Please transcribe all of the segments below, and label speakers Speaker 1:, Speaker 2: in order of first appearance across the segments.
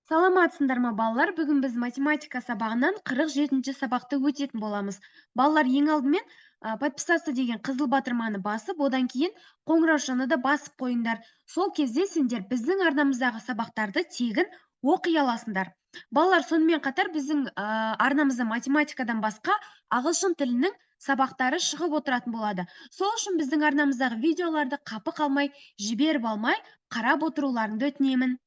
Speaker 1: Саламатсыңдар ма, балалар? Бүгін біз математика сабағынан 47-ші сабақты өтетін боламыз. Балалар, ең алдымен подписаться деген қызыл батырманы басып, одан кейін қоңыраушаны да басып қойыңдар. Сол кезде сендер біздің арнамыздағы сабақтарды тегін оқи аласыңдар. Балалар, сонымен қатар біздің арнамызда математикадан басқа ағылшын тілінің сабақтары шығып отыратын болады. Сол үшін біздің арнамыздағы видеоларды қапы қалмай, жіберіп алмай, қарап отыруларыңды өтінемін.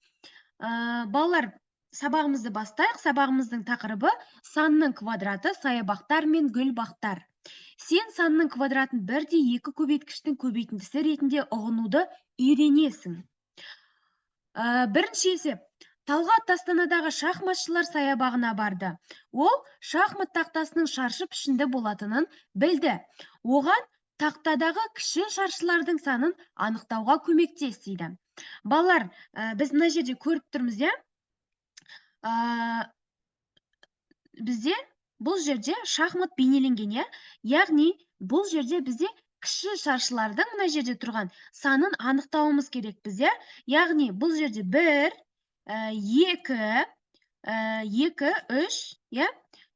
Speaker 1: Балалар, сабағымызды бастайық. Сабағымыздың тақырыбы санның квадраты, саябақтар мен гүлбақтар. Сен санның квадратын 1/2 көбейткіштің көбейтіндісі ретінде ұғынуды үйренесің. Бірінші есеп. Талғат Астанадағы шахматшылар саябағына барды. Ол шахмат тақтасының шаршы пішінді болатынын білді. Оған тақтадағы кіші шаршылардың санын анықтауға көмектес дейді. Балалар, біз мына жерде көріп тұрмыз, иә? Бізде бұл жерде шахмат бейнеленген, иә? Яғни бұл жерде бізде кіші шаршылардың мына жерде тұрған санын анықтауымыз керек біз, иә? Яғни бұл жерде 1, 2, 2, 3, иә?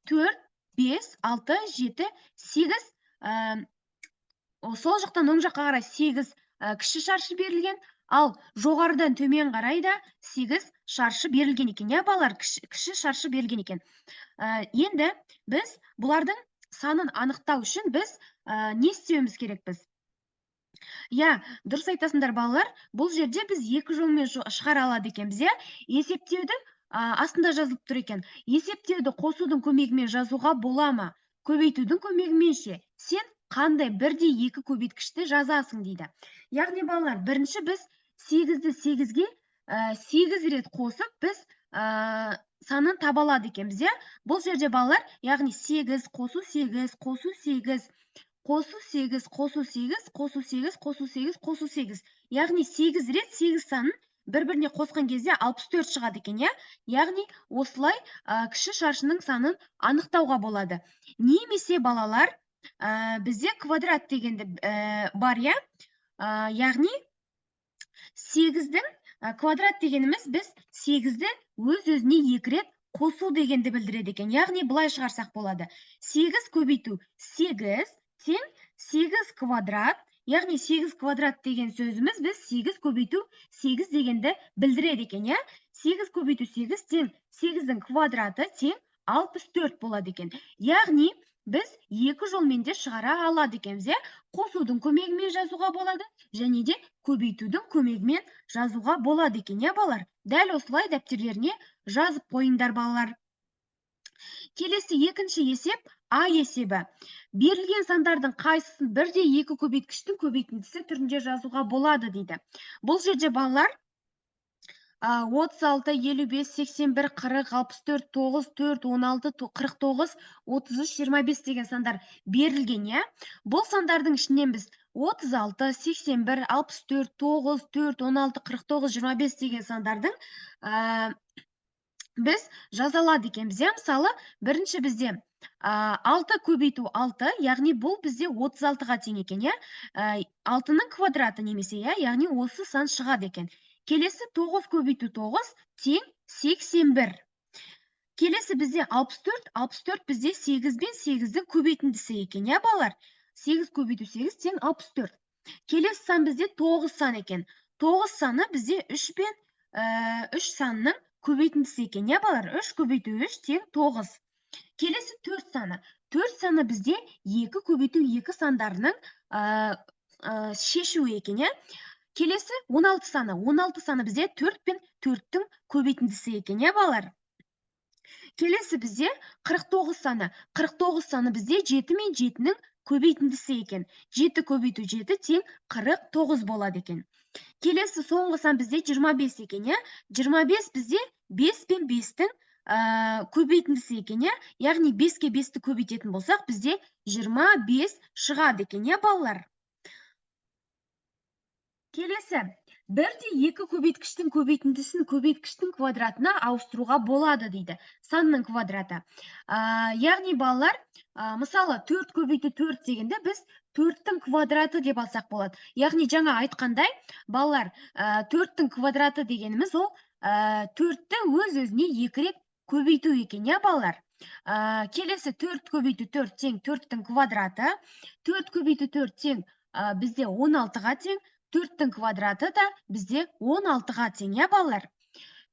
Speaker 1: 4, 5, 6, 7, 8, сол жақтан оң жаққа қарай 8 кіші шаршы берілген, ал жоғарыдан төмен қарай да 8 шаршы берілген екен, иә, балалар? Кіші шаршы берілген екен. Енді біз бұлардың санын анықтау үшін біз не істеуіміз керекпіз? Иә, дұрыс айтасыңдар, балалар. Бұл жерде біз екі жолмен шығара алады екенбіз, иә? Есептеуді астында жазылып тұр екен. Есептеуді қосудың көмегімен жазуға бола ма? Көбейтудің көмегімен ше? Сен қандай 1/2 көбейткішті жазасың дейді. Яғни, балалар, бірінші біз 8-ді 8-ге 8 рет қосып, біз санын таба алады екенбіз, иә? Бұл жерде, балалар, яғни 8 қосу 8, қосу 8, қосу 8, қосу 8, қосу 8, қосу 8, қосу 8. Яғни 8 рет 8 санын бір-біріне қосқан кезде 64 шығады екен, иә? Яғни осылай кіші шаршының санын анықтауға болады. Немесе, балалар, бізде квадрат дегенді бар, иә? Яғни 8-дің квадрат дегеніміз біз 8-ді өз-өзіне 2 рет қосу дегенді білдіреді екен. Яғни бұлай шығарсақ болады. 8 көбейту 8 тең 8 квадрат. Яғни 8 квадрат деген сөзіміз біз 8 көбейту 8 дегенді білдіреді екен, иә? 8 көбейту 8 тең 8-дің квадраты тең 64 болады екен. Яғни біз екі жолмен де шығара алады екенбіз, иә? Қосудың көмегімен жазуға болады, және де көбейтудің көмегімен жазуға болады екен, иә, балалар? Дәл осылай дәптерлеріне жазып қойыңдар, балалар. Келесі екінші есеп А есебі. Берілген сандардың қайсысын 1/2 көбейткіштің көбейтіндісі түрінде жазуға болады дейді. Бұл жерде, балалар, 36, 55, 81, 40, 64, 9, 4, 16, 49, 33, 25 деген сандар берілген, иә? Бұл сандардың ішінен біз 36, 81, 64, 9, 4, 16, 49, 25 деген сандардың біз жазалады екенбіз, иә? Мысалы, бірінші бізде 6 көбейту 6, яғни бұл бізде 36-ға тең екен, иә? 6-ның квадраты немесе, иә? Яғни осы сан шығады екен. Келесі 9 көбейту 9 тең 81. Келесі бізде 64, 64 бізде 8 бен 8-дің көбейтіндісі екен, иә, балалар? 8 көбейту 8 тең 64. Келесі сан бізде 9 сан екен. 9 саны бізде 3 бен 3 санының көбейтіндісі екен, иә, балалар? 3 көбейту 3 тең 9. Келесі 4 саны. 4 саны бізде 2 көбейту 2 сандарының шешуі екен, иә? Келесі 16 саны. 16 саны бізде 4 пен 4-тің көбейтіндісі екен, иә, балалар? Келесі бізде 49 саны. 49 саны бізде 7 мен 7-нің көбейтіндісі екен. 7 көбейту 7 тең 49 болады екен. Келесі соңғы сан бізде 25 екен, иә? 25 бізде 5 пен 5-тің көбейтіндісі екен, иә? Яғни 5-ке 5-ті көбейтетін болсақ, бізде 25 шығады екен, иә, балалар? Келесі, 1/2 көбейткіштің көбейтіндісін көбейткіштің квадратына ауыстыруға болады дейді. Санның квадраты. Яғни, балалар, мысалы 4 көбейту 4 дегенде біз 4-тің квадраты деп алсақ болады. Яғни жаңа айтқандай, балалар, 4-тің квадраты дегеніміз ол 4-ті өз-өзіне 2 рет көбейту екен, иә, балалар? Келесі 4 көбейту 4 тең 4-тің квадраты. 4 көбейту 4 тең бізде 16-ға тең. 4-тің квадраты да бізде 16-ға тең, иә, балалар?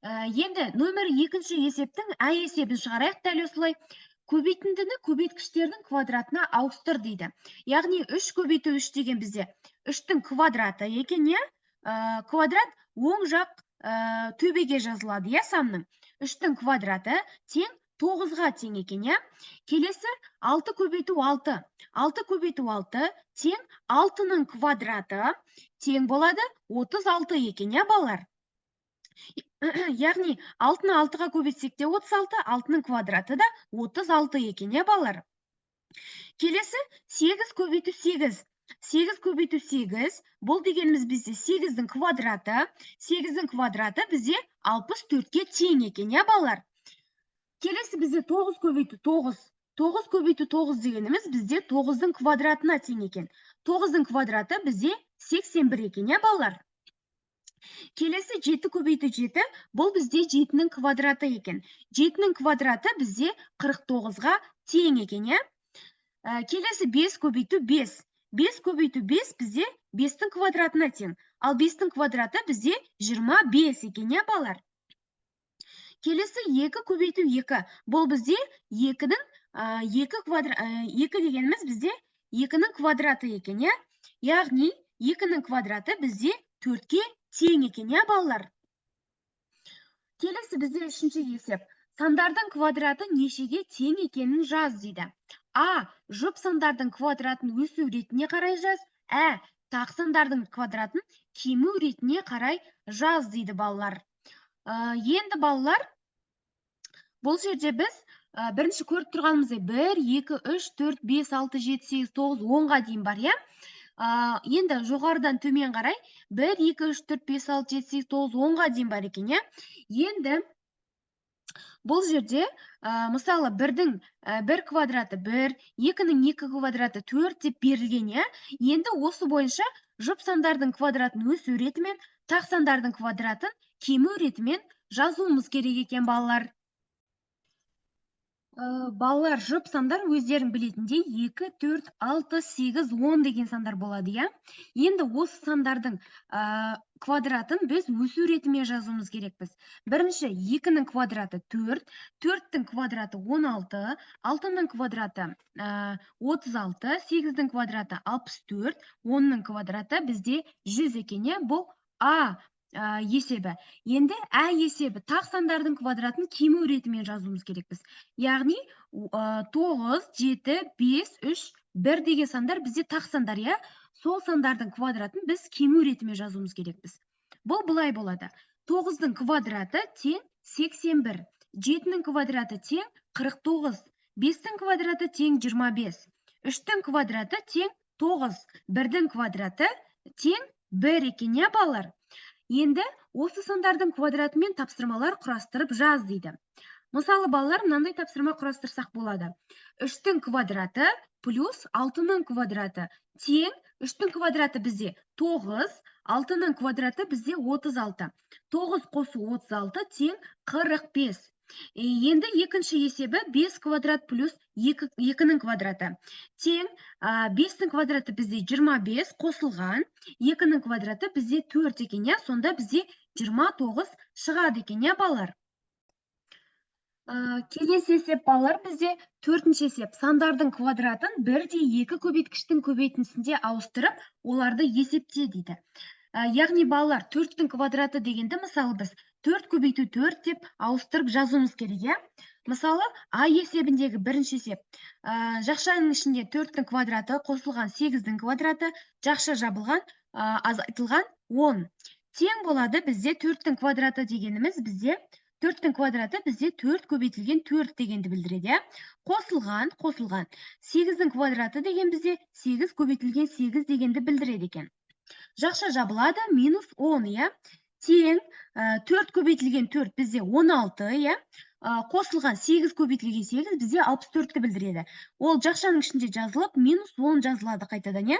Speaker 1: Енді номер 2-ші есептің А есебін шығарайық дәл осылай. Көбейтіндіні көбейткіштердің квадратына ауыстыр дейді. Яғни 3 көбейту 3 деген бізде 3-тің квадраты екен, иә? Квадрат оң жақ төбеге жазылады, иә, санның. 3-тің квадраты тең 9-ға тең екен, иә? Келесі 6 көбейту 6. 6 көбейту 6 тең 6-ның квадраты тең болады 36 екен, иә, балалар? Яғни 6-ны 6-ға көбейтсек те 36, 6-ның квадраты да 36 екен, иә, балалар? Келесі 8 көбейту 8. 8 көбейту 8, бұл дегеніміз бізде 8-дің квадраты. 8-дің квадраты бізде 64-ке тең екен, иә, балалар? Келесі бізде 9 көбейту 9. 9 көбейту 9 дегеніміз бізде 9-дің квадратына тең екен. 9-дің квадраты бізде 81 екен, иә, балалар? Келесі 7 көбейту 7, бұл бізде 7-нің квадраты екен. 7-нің квадраты бізде 49-ға тең екен, иә? Келесі 5 көбейту 5. 5 көбейту 5 бізде 5-тің квадратына тең. Ал 5-тің квадраты бізде 25 екен, иә, балалар? Келесі 2 көбейту 2. Бұл бізде 2-дің 2 дегеніміз бізде 2-нің квадраты екен, иә? Яғни 2-нің квадраты бізде 4-ке тең екен, иә, балалар? Келесі бізде 3-ші есеп. Сандардың квадраты нешеге тең екенін жаз дейді. А. Жұп сандардың квадратын өсу ретіне қарай жаз. Тақ сандардың квадратын кему ретіне қарай жаз дейді, балалар. Енді, балалар, бұл жерде біз бірінші көріп тұрғанымыздай 1, 2, 3, 4, 5, 6, 7, 8, 9, 10-ға дейін бар, иә? Енді жоғарыдан төмен қарай 1, 2, 3, 4, 5, 6, 7, 8, 9, 10-ға дейін бар екен, иә? Енді бұл жерде, мысалы, 1-дің 1 квадраты 1, 2-нің 2 квадраты 4 деп берілген, иә? Енді осы бойынша жұп сандардың квадратын өсу ретімен, тақ сандардың квадратын кему ретімен жазуымыз керек екен, балалар. Балалар, жұп сандар өздерің білетіндей 2, 4, 6, 8, 10 деген сандар болады, иә? Енді осы сандардың квадратын біз өсу ретімен жазуымыз керекпіз. Бірінші 2-нің квадраты 4, 4-тің квадраты 16, 6-нің квадраты 36, 8-дің квадраты 64, 10-нің квадраты бізде 100 екен, иә? Бұл А есебі. Енді А есебі тақ сандардың квадратын кему ретімен жазуымыз керекпіз. Яғни 9, 7, 5, 3, 1 деген сандар бізде тақ сандар, иә? Сол сандардың квадратын біз кему ретімен жазуымыз керекпіз. Бұл былай болады. 9-дың квадраты тең 81, 7-нің квадраты тең 49, 5-тің квадраты тең 25, 3-тің квадраты тең 9, 1-дің квадраты тең 1 екен, иә, балалар? Енді осы сандардың квадратымен тапсырмалар құрастырып жаз дейді. Мысалы, балалар, мынандай тапсырма құрастырсақ болады. 3-тің квадраты плюс 6-нің квадраты тең 3-тің квадраты бізде 9, 6-нің квадраты бізде 36. 9 қосу 36 тең 45. Енді екінші есебі 5 квадрат плюс 2-нің квадраты. Тең 5-тің квадраты бізде 25 қосылған, 2-нің квадраты бізде 4 екен, иә? Сонда бізде 29 шығады екен, иә, балалар? Келесі есеп, балалар, бізде 4-ші есеп. Сандардың квадратын 1-де 2 көбейткіштің көбейтіндісінде ауыстырып, оларды есепте дейді. Яғни, балалар, 4-тің квадраты дегенді, мысалы, біз 4 көбейту 4 деп ауыстырып жазуымыз керек, иә? Мысалы, А есебіндегі бірінші есеп. Жақшаның ішінде 4-тің квадраты қосылған 8-дің квадраты, жақша жабылған, азайтылған 10. Тең болады бізде 4-тің квадраты дегеніміз бізде 4-тің квадраты бізде 4 көбейтілген 4 дегенді білдіреді, иә? Қосылған. 8-дің квадраты деген бізде 8 көбейтілген 8 дегенді білдіреді екен. Жақша жабылады, минус 10, иә? Тең 4 көбейтілген 4 бізде 16, иә? Қосылған 8 көбейтілген 8 бізде 64-ті білдіреді. Ол жақшаның ішінде жазылып, минус 10 жазылады қайтадан, иә?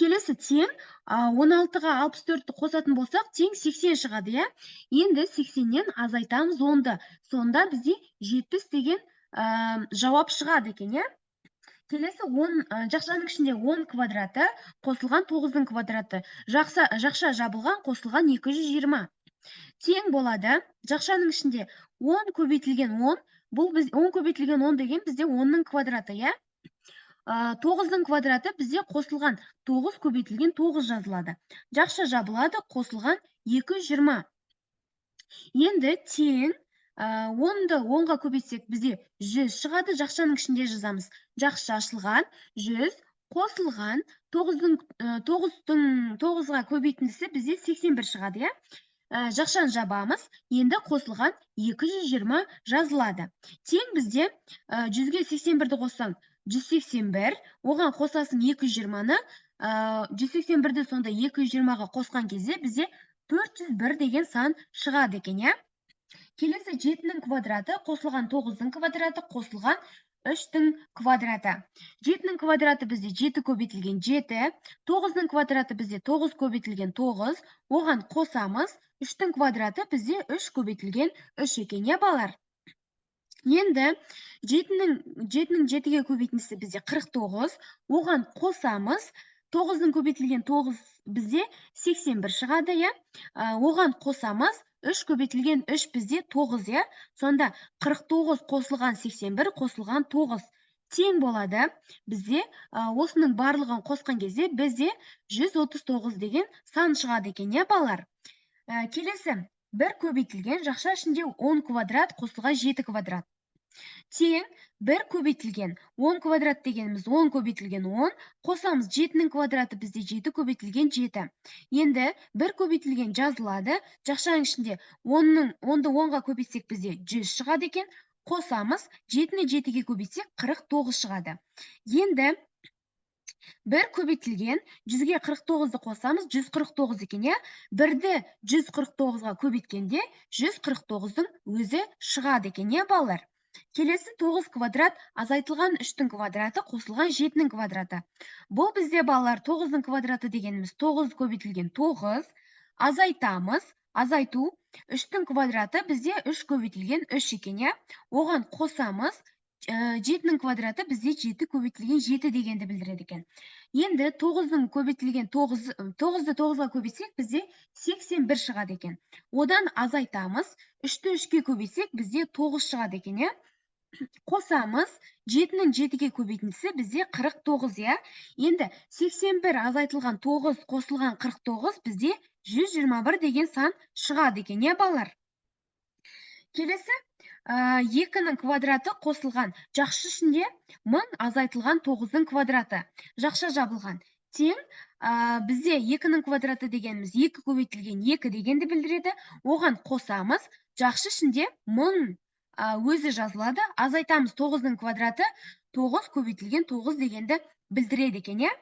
Speaker 1: Келесі тең 16-ға 64-ті қосатын болсақ, тең 80 шығады, иә? Енді 80-нен азайтамыз 10-ды. Сонда бізде 70 деген жауап шығады екен, иә? Келесі 10 жақшаның ішінде 10 квадраты қосылған 9-дың квадраты. Жақша жабылған қосылған 220. Тең болады. Жақшаның ішінде 10 көбейтілген 10, бұл 10 көбейтілген 10 деген бізде 10-ның квадраты, иә? 9-дың квадраты бізде қосылған 9 көбейтілген 9 жазылады. Жақша жабылады, қосылған 220. Енді тең 10-ды 10-ға көбейтсек бізде 100 шығады, жақшаның ішінде жазамыз. Жақша ашылған 100 қосылған 9-ға көбейтіндісі бізде 81 шығады, иә? Жақшаны жабамыз, енді қосылған 220 жазылады. Тең бізде 100-ге 81-ді қоссаң 181, оған қосасын 220-ны, 181-ді сонда 220-ға қосқан кезде бізде 401 деген сан шығады екен, иә? Келесі 7-нің квадраты қосылған 9-дың квадраты қосылған 3-тің квадраты. 7-нің квадраты бізде 7 көбейтілген 7, 9-дың квадраты бізде 9 көбейтілген 9, оған қосамыз, 3-тің квадраты бізде 3 көбейтілген 3 екен, иә балар? Енді 7-нің 7-ге көбейтіндісі бізде 49, оған қосамыз, 9-дың көбейтілген 9 бізде 81 шығады, иә? Оған қосамыз, 3 көбейтілген 3 бізде 9, иә? Сонда 49 қосылған 81 қосылған 9 тең болады. Бізде осының барлығын қосқан кезде бізде 139 деген сан шығады екен, иә балар? Келесі 1 көбейтілген жақша ішінде 10 квадрат қосылған 7 квадрат. Тең 1 көбейтілген 10 квадрат дегеніміз 10 көбейтілген 10, қосамыз 7-нің квадраты бізде 7 көбейтілген 7. Енді 1 көбейтілген жазылады, жақшаның ішінде 10-ды 10-ға көбейтсек бізде 100 шығады екен, қосамыз 7-ні 7-ге көбейтсек 49 шығады. Енді 1 көбейтілген 100-ге 49-ды қосамыз 149 екен, иә? 1-ді 149-ға көбейткенде 149-дың өзі шығады екен, иә балалар? Келесі 9 квадрат азайтылған 3-тің квадраты қосылған 7-нің квадраты. Бұл бізде балалар 9-дың квадраты дегеніміз 9 көбейтілген 9, азайтамыз, азайту 3-тің квадраты бізде 3 көбейтілген 3 екен, иә? Оған қосамыз, 7-нің квадраты бізде 7 көбейтілген 7 дегенді білдіреді екен. Енді 9-дың көбейтілген 9-ды 9-ға көбейтсек бізде 81 шығады екен. Одан азайтамыз, 3-ті 3-ке көбейтсек бізде 9 шығады екен, иә? Қосамыз, 7-нің 7-ге көбейтіндісі бізде 49, иә? Енді 81 азайтылған 9 қосылған 49 бізде 121 деген сан шығады екен, иә балалар? Келесі 2-нің квадраты қосылған жақшы ішінде 1000 азайтылған 9-дың квадраты. Жақша жабылған. Тең бізде 2-нің квадраты дегеніміз 2 көбейтілген 2 дегенді білдіреді. Оған қосамыз, жақшы ішінде 1000 өзі жазылады. Азайтамыз 9-дың квадраты 9 көбейтілген 9 дегенді білдіреді екен, иә?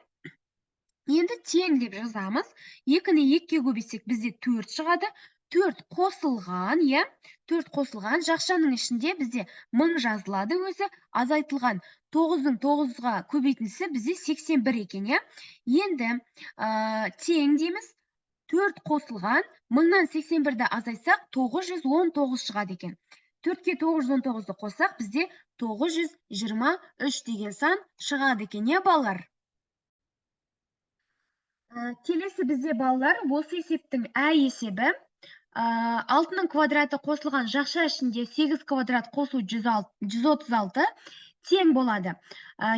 Speaker 1: Енді тең деп жазамыз. 2-ні 2-ге көбейтсек бізде 4 шығады. 4 қосылған, иә? 4 қосылған, жақшаның ішінде бізде 1000 жазылады өзі, азайтылған 9-дың 9-ға көбейтіндісі бізде 81 екен, иә? Енді тең дейміз, 4 қосылған, 1000-нан 81-ді азайтсақ 919 шығады екен. 4-ке 919-ды қоссақ бізде 923 деген сан шығады екен, иә балалар? Келесі бізде балалар, осы есептің есебі 6-нің квадраты қосылған жақша ішінде 8 квадрат қосу 136 тең болады.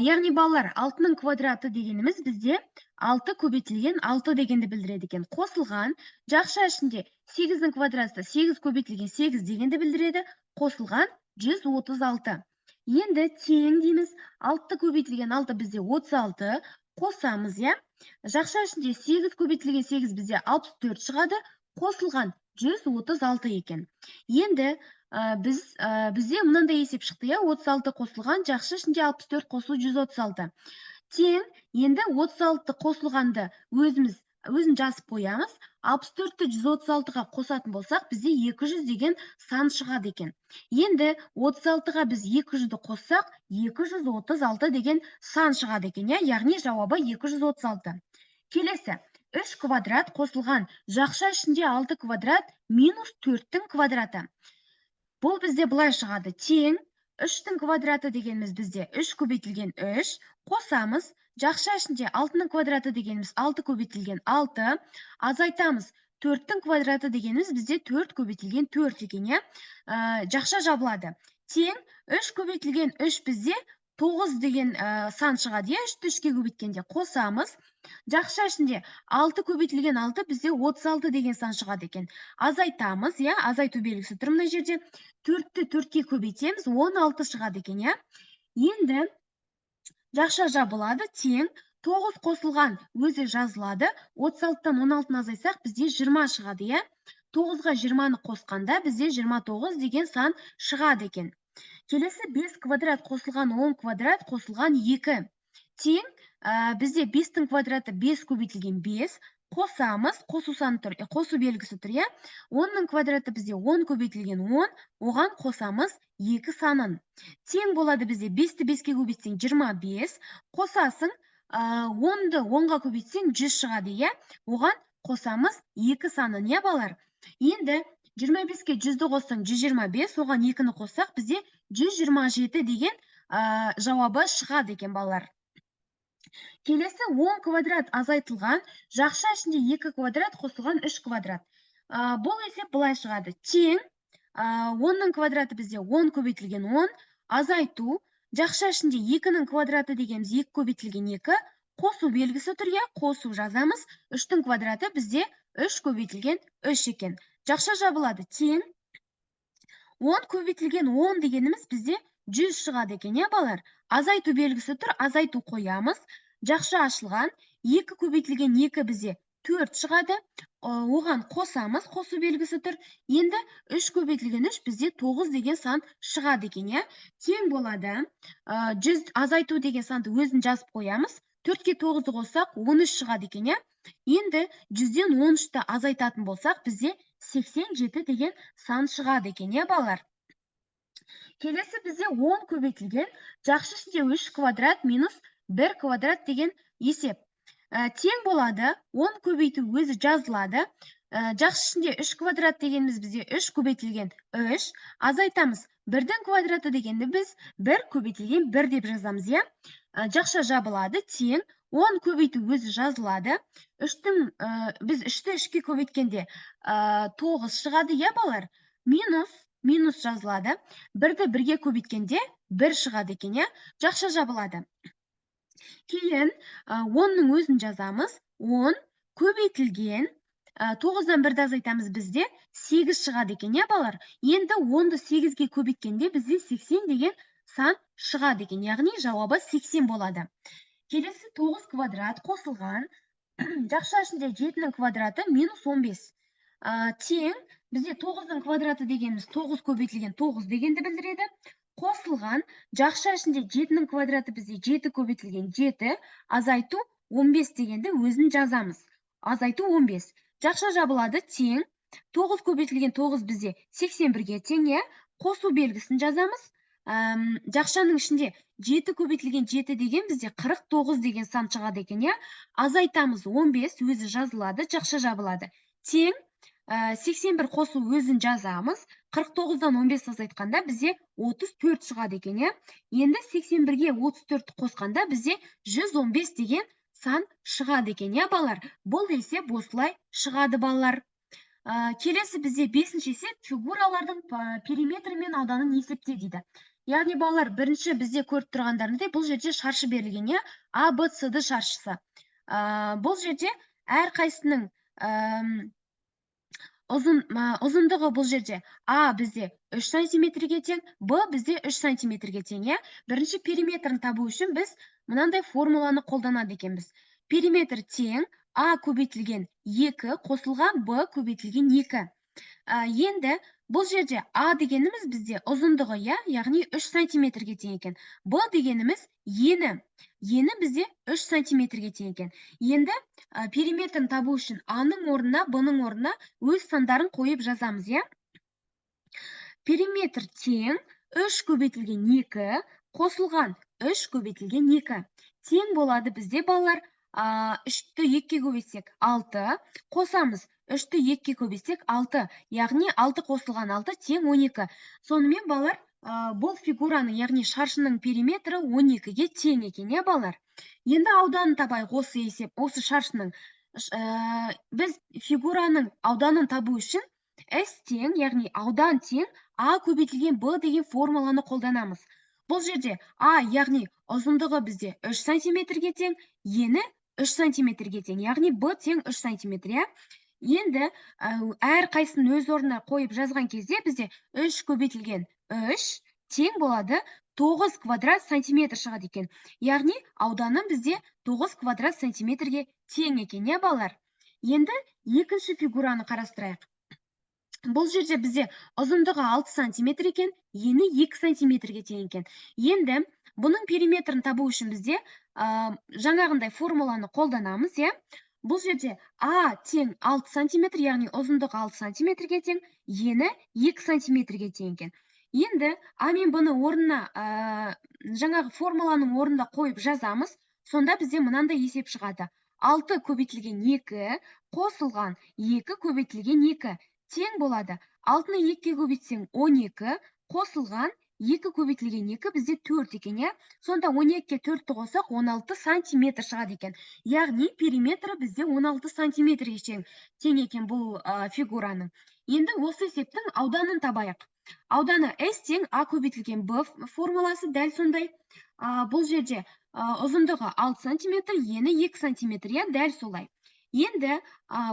Speaker 1: Яғни балалар, 6-нің квадраты дегеніміз бізде 6 көбейтілген 6 дегенді білдіреді екен. Қосылған жақша ішінде 8-нің квадраты 8 көбейтілген 8 дегенді білдіреді. Қосылған 136. Енді тең дейміз, 6 көбейтілген 6 бізде 36, қосамыз, иә? Жақша ішінде 8 көбейтілген 8 бізде 64 шығады, қосылған 136 екен. Енді бізде мынандай есеп шықты, иә? 36 қосылған, жақшы ішінде 64 қосу 136. Тең, енді 36 қосылғанды өзін жазып қоямыз. 64-ті 136-ға қосатын болсақ, бізде 200 деген сан шығады екен. Енді 36-ға біз 200-ді қоссақ, 236 деген сан шығады екен, иә? Яғни жауабы 236. Келесі, 3 квадрат қосылған жақша ішінде 6 квадрат минус 4-тің квадраты. Бұл бізде былай шығады. Тең 3-тің квадраты дегеніміз бізде 3 көбейтілген 3. Қосамыз. Жақша ішінде 6-ның квадраты дегеніміз 6 көбейтілген 6. Азайтамыз. 4-тің квадраты дегеніміз бізде 4 көбейтілген 4 екен, жақша жабылады. Тең 3 көбейтілген 3 бізде 9 деген сан шығады, 3-ті 3-ке көбейткенде қосамыз. Жақша ішінде 6 көбейтілген 6 бізде 36 деген сан шығады екен. Азайтамыз, азайту белгісі тұр мына жерде. 4-ті 4-ке көбейтеміз, 16 шығады екен, Енді жақша жабылады, тең 9 қосылған өзі жазылады. 36-тан 16-ны азайсақ, бізде 20 шығады, 9-ға 20-ны қосқанда бізде 29 деген сан шығады екен. Келесі 5 квадрат қосылған 10 квадрат қосылған 2. Тең, бізде 5-тің квадраты 5 көбейтілген 5. Қосамыз, қосу белгісі тұр, 10-ның квадраты бізде 10 көбейтілген 10. Оған қосамыз 2 санын. Тең болады бізде 5-ті 5-ке көбейтсең 25. Қосасың, 10-ды 10-ға көбейтсең 100 шығады, Оған қосамыз 2 санын, балар. Енді 25-ке 100-ді қоссаң 125, оған 2-ні қоссақ, бізде 127 деген жауабы шығады екен, балалар. Келесі 10 квадрат азайтылған, жақша ішінде 2 квадрат қосылған 3 квадрат. Бұл есеп былай шығады. Тең, 10-ның квадраты бізде 10 көбейтілген 10, азайту, жақша ішінде 2-ның квадраты дегеніміз 2 көбейтілген 2, қосу белгісі тұр, қосу жазамыз, 3-тің квадраты бізде 3 көбейтілген 3 екен. Жақша жабылады, тең, 10 көбейтілген 10 дегеніміз бізде 100 шығады екен, балар. Азайту белгісі тұр, азайту қоямыз. Жақша ашылған, 2 көбейтілген 2 бізде 4 шығады. Оған қосамыз, қосу белгісі тұр. Енді 3 көбейтілген 3 бізде 9 деген сан шығады екен, Тең болады. 100 азайту деген санды өзін жазып қоямыз. 4-ке 9-ды қоссақ 13 шығады екен, Енді 100-ден 13-ті азайтатын болсақ, бізде 87 деген сан шығады екен, балар. Келесі бізде 10 көбейтілген, жақшы ішінде 3 квадрат минус 1 квадрат деген есеп. Тең болады, 10 көбейту өзі жазылады. Жақшы ішінде 3 квадрат дегеніміз бізде 3 көбейтілген 3. Азайтамыз, 1-дің квадраты дегенді біз 1 көбейтілген 1 деп жазамыз, Жақша жабылады, тең, 10 көбейту өзі жазылады. Біз 3-ті 3-ке көбейткенде 9 шығады, балар. Минус жазылады. 1-ді 1-ге көбейткенде 1 шығады екен, Жақша жабылады. Кейін 10-ның өзін жазамыз. 10 көбейтілген 9-дан 1-ді азайтамыз, бізде 8 шығады екен, балар. Енді 10-ды 8-ге көбейткенде бізде 80 деген сан шығады екен, яғни жауабы 80 болады. Келесі 9 квадрат қосылған, жақша ішінде 7-ның квадраты минус 15. Тең, бізде 9-ның квадраты дегеніміз 9 көбейтілген 9 дегенді білдіреді. Қосылған, жақша ішінде 7-ның квадраты бізде 7 көбейтілген 7, азайту 15 дегенді өзін жазамыз. Азайту 15. Жақша жабылады, тең, 9 көбейтілген 9 бізде 81-ге тең, қосу белгісін жазамыз. Жақшаның ішінде 7 көбейтілген 7 деген бізде 49 деген сан шығады екен, Азайтамыз 15, өзі жазылады, жақша жабылады. Тең, 81 қосу өзін жазамыз. 49-дан 15 азайтқанда бізде 34 шығады екен, Енді 81-ге 34-ті қосқанда бізде 115 деген сан шығады екен, балар. Бұл есеп осылай шығады, балалар. Келесі бізде 5-ші есеп, фигуралардың периметрі мен ауданын есепте дейді. Яғни, балалар, бірінші бізде көріп тұрғандарындай, бұл жерде шаршы берілген, А, Б, С-ді шаршысы. Бұл жерде әр қайсының ұзындығы бұл жерде А бізде 3 сантиметрге тең, Б бізде 3 сантиметрге тең, Бірінші периметрін табу үшін біз мынандай формуланы қолданады екенбіз. Периметр тең А көбейтілген 2 қосылған Б көбейтілген 2. Енді бұл жерде А дегеніміз бізде ұзындығы, яғни 3 сантиметрге тең екен. Б дегеніміз ені бізде 3 сантиметрге тең екен. Енді периметрін табу үшін А-ның орнына, Б-ның орнына өз сандарын қойып жазамыз, Периметр тең 3 көбейтілген 2 қосылған 3 көбейтілген 2. Тең болады бізде, балалар, 3-ті 2-ге көбейтсек 6, қосамыз 3-ті 2-ге көбейтсек 6, яғни 6 қосылған 6 тең 12. Сонымен балалар, бұл фигураның, яғни шаршының периметрі 12-ге тең екен, балалар. Енді ауданын табайық, осы есеп, осы шаршының. Біз фигураның ауданын табу үшін S тең, яғни аудан тең А көбейтілген Б деген формуланы қолданамыз. Бұл жерде А, яғни ұзындығы бізде 3 сантиметрге тең, ені 3 сантиметрге тең, яғни Б тең 3 сантиметр. Енді әр қайсының өз орнына қойып жазған кезде бізде 3 көбейтілген 3 тең болады 9 квадрат сантиметр шығады екен. Яғни ауданы бізде 9 квадрат сантиметрге тең екен, балалар. Енді екінші фигураны қарастырайық. Бұл жерде бізде ұзындығы 6 сантиметр екен, ені 2 сантиметрге тең екен. Енді бұның периметрін табу үшін бізде жаңағындай формуланы қолданамыз. Бұл жерде А тең 6 сантиметр, яғни ұзындығы 6 сантиметрге тең, ені 2 сантиметрге тең екен. Енді А мен Б-ны орнына, жаңағы формуланың орнында қойып жазамыз. Сонда бізде мынандай есеп шығады. 6 көбейтілген 2 қосылған 2 көбейтілген 2 тең болады. 6-ны 2-ге көбейтсең 12, қосылған 2 көбейтілген 2 бізде 4 екен. Сонда 12-ге 4-ті қосақ 16 сантиметр шығады екен. Яғни периметрі бізде 16 сантиметрге тең екен бұл фигураның. Енді осы есептің ауданын табайық. Ауданы S тең А көбейтілген Б формуласы дәл сондай. Бұл жерде ұзындығы 6 сантиметр, ені 2 сантиметр, дәл солай. Енді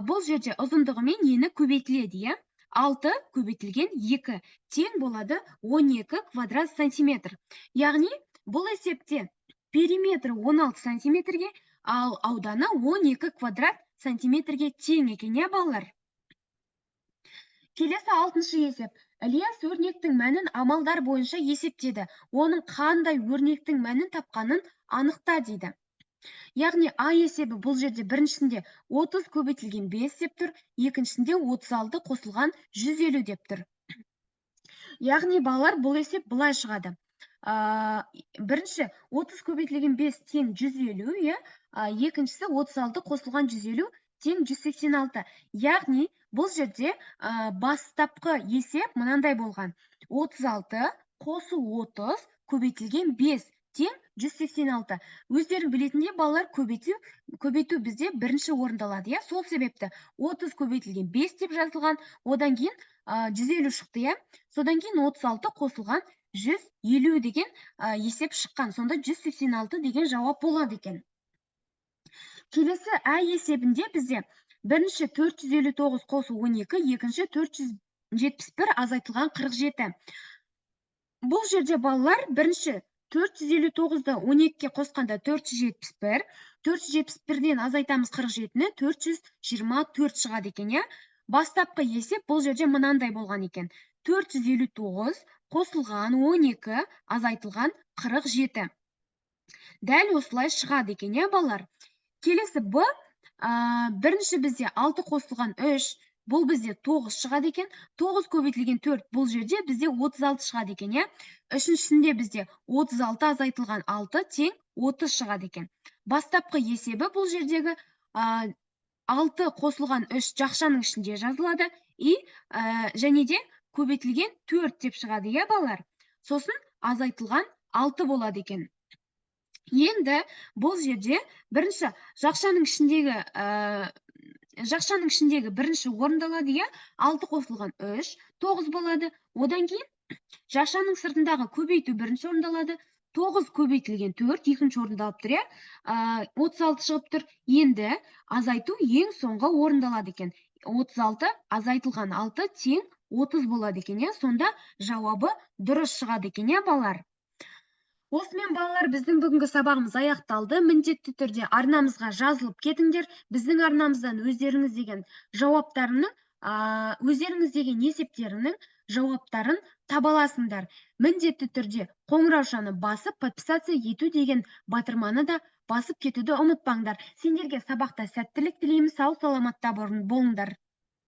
Speaker 1: бұл жерде ұзындығы мен ені көбейтіледі. 6 көбейтілген 2 тең болады 12 квадрат сантиметр. Яғни бұл есепте периметрі 16 сантиметрге, ал ауданы 12 квадрат сантиметрге тең екен, балалар. Келесі 6-шы есеп. Ілияс өрнектің мәнін амалдар бойынша есептеді. Оның қандай өрнектің мәнін тапқанын анықта дейді. Яғни А есебі бұл жерде біріншісінде 30 көбейтілген 5 деп тұр, екіншісінде 36 қосылған 150 деп тұр. Яғни балалар, бұл есеп бұлай шығады. Бірінші 30 көбейтілген 5 тең 150, екіншісі 36 қосылған 150 тең 186. Яғни бұл жерде бастапқы есеп мынандай болған. 36 қосу 30 көбейтілген 5 тең 186. Өздерің білетіндей, балалар, көбейту бізде бірінші орындалады. Сол себепті 30 көбейтілген 5 деп жазылған, одан кейін 150 шықты. Содан кейін 36 қосылған 150 деген есеп шыққан. Сонда 186 деген жауап болады екен. Келесі Ә есебінде бізде бірінші 459 қосу 12, екінші 471 азайтылған 47. Бұл жерде балалар, бірінші 459-ды 12-ге қосқанда 471, 471-ден азайтамыз 47-ні 424 шығады екен. Бастапқы есеп бұл жерде мынандай болған екен. 459 қосылған 12 азайтылған 47. Дәл осылай шығады екен, балалар. Келесі Б, бірінші бізде 6 қосылған 3, бұл бізде 9 шығады екен. 9 көбейтілген 4, бұл жерде бізде 36 шығады екен. Үшіншісінде бізде 36 азайтылған 6 тең 30 шығады екен. Бастапқы есебі бұл жердегі 6 қосылған 3 жақшаның ішінде жазылады. Және де көбейтілген 4 деп шығады, балалар. Сосын азайтылған 6 болады екен. Енді бұл жерде бірінші жақшаның ішіндегі бірінші орындалады. 6 қосылған 3, 9 болады. Одан кейін жақшаның сыртындағы көбейту бірінші орындалады. 9 көбейтілген 4, екінші орындалып тұр. 36 шығып тұр. Енді азайту ең соңғы орындалады екен. 36 азайтылған 6 тең 30 болады екен. Сонда жауабы дұрыс шығады екен, балалар. Осымен, балалар, біздің бүгінгі сабағымыз аяқталды. Міндетті түрде арнамызға жазылып кетіңдер. Біздің арнамыздан өздеріңіз деген жауаптарының, өздеріңіз деген есептерінің жауаптарын таба аласыңдар. Міндетті түрде қоңыраушаны басып, подписация ету деген батырманы да басып кетуді ұмытпаңдар. Сендерге сабақта сәттілік тілейміз. Сау саламатта болыңдар.